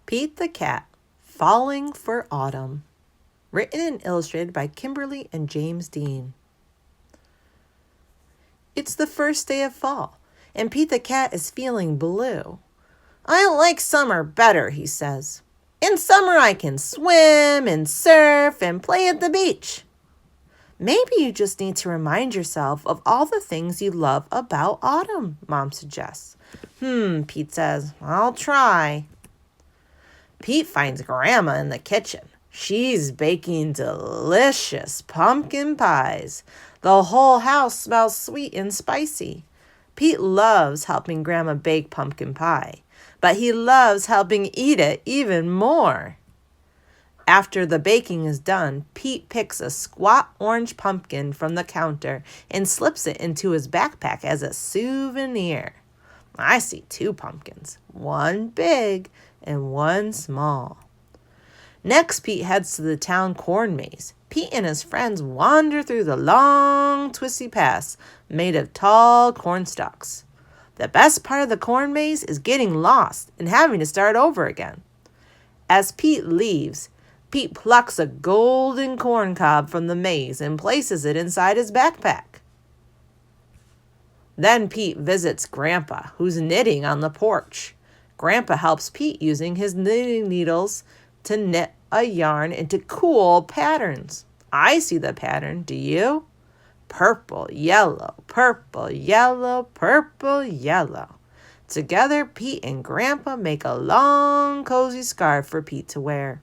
Pete the Cat, Falling for Autumn. Written and illustrated by Kimberly and James Dean. It's the first day of fall, and Pete the Cat is feeling blue. I like summer better, he says. In summer I can swim and surf and play at the beach. Maybe you just need to remind yourself of all the things you love about autumn, Mom suggests. Pete says, I'll try. Pete finds Grandma in the kitchen. She's baking delicious pumpkin pies. The whole house smells sweet and spicy. Pete loves helping Grandma bake pumpkin pie, but he loves helping eat it even more. After the baking is done, Pete picks a squat orange pumpkin from the counter and slips it into his backpack as a souvenir. I see 2 pumpkins, one big and one small. Next, Pete heads to the town corn maze. Pete and his friends wander through the long, twisty paths made of tall corn stalks. The best part of the corn maze is getting lost and having to start over again. As Pete leaves, Pete plucks a golden corn cob from the maze and places it inside his backpack. Then Pete visits Grandpa, who's knitting on the porch. Grandpa helps Pete using his knitting needles to knit a yarn into cool patterns. I see the pattern, do you? Purple, yellow, purple, yellow, purple, yellow. Together, Pete and Grandpa make a long, cozy scarf for Pete to wear.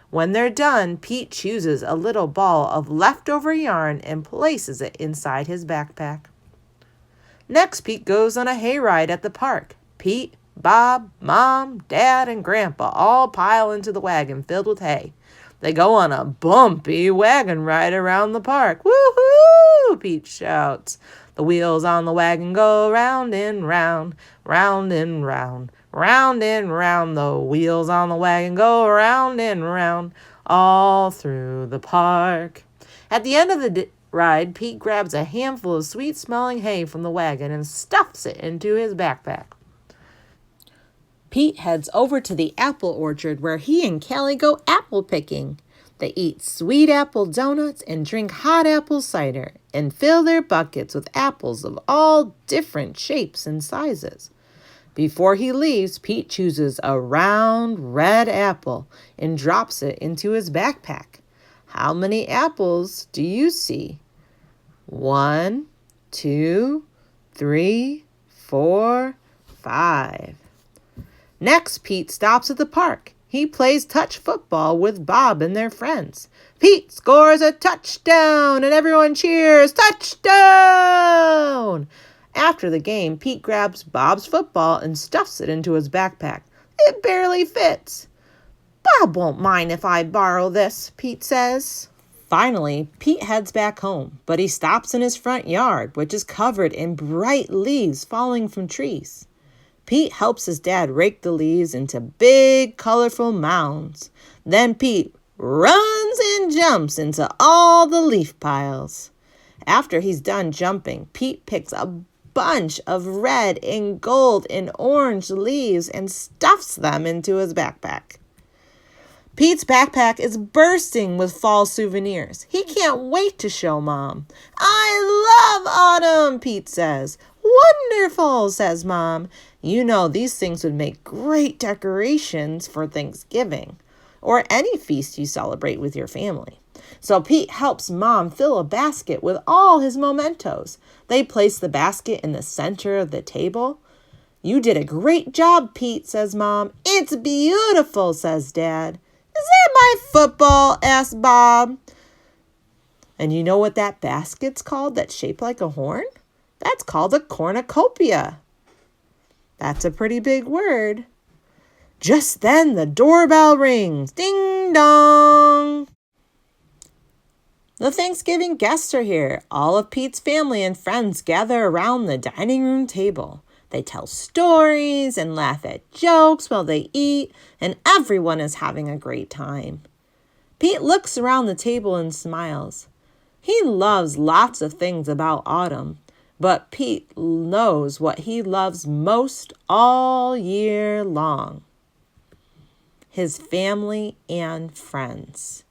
When they're done, Pete chooses a little ball of leftover yarn and places it inside his backpack. Next, Pete goes on a hayride at the park. Pete, Bob, Mom, Dad, and Grandpa all pile into the wagon filled with hay. They go on a bumpy wagon ride around the park. Woo-hoo! Pete shouts. The wheels on the wagon go round and round, round and round, round and round. The wheels on the wagon go round and round, all through the park. At the end of the ride, Pete grabs a handful of sweet-smelling hay from the wagon and stuffs it into his backpack. Pete heads over to the apple orchard where he and Callie go apple picking. They eat sweet apple donuts and drink hot apple cider and fill their buckets with apples of all different shapes and sizes. Before he leaves, Pete chooses a round red apple and drops it into his backpack. How many apples do you see? 1, 2, 3, 4, 5. Next, Pete stops at the park. He plays touch football with Bob and their friends. Pete scores a touchdown and everyone cheers, touchdown! After the game, Pete grabs Bob's football and stuffs it into his backpack. It barely fits. Bob won't mind if I borrow this, Pete says. Finally, Pete heads back home, but he stops in his front yard, which is covered in bright leaves falling from trees. Pete helps his dad rake the leaves into big, colorful mounds. Then Pete runs and jumps into all the leaf piles. After he's done jumping, Pete picks a bunch of red and gold and orange leaves and stuffs them into his backpack. Pete's backpack is bursting with fall souvenirs. He can't wait to show Mom. I love autumn, Pete says. Wonderful, says Mom. You know these things would make great decorations for Thanksgiving or any feast you celebrate with your family. So Pete helps Mom fill a basket with all his mementos. They place the basket in the center of the table. You did a great job, Pete, says Mom. It's beautiful, says Dad. Is that my football? Asks Bob. And you know what that basket's called that's shaped like a horn? That's called a cornucopia. That's a pretty big word. Just then the doorbell rings. Ding dong. The Thanksgiving guests are here. All of Pete's family and friends gather around the dining room table. They tell stories and laugh at jokes while they eat, and everyone is having a great time. Pete looks around the table and smiles. He loves lots of things about autumn, but Pete knows what he loves most all year long. his family and friends.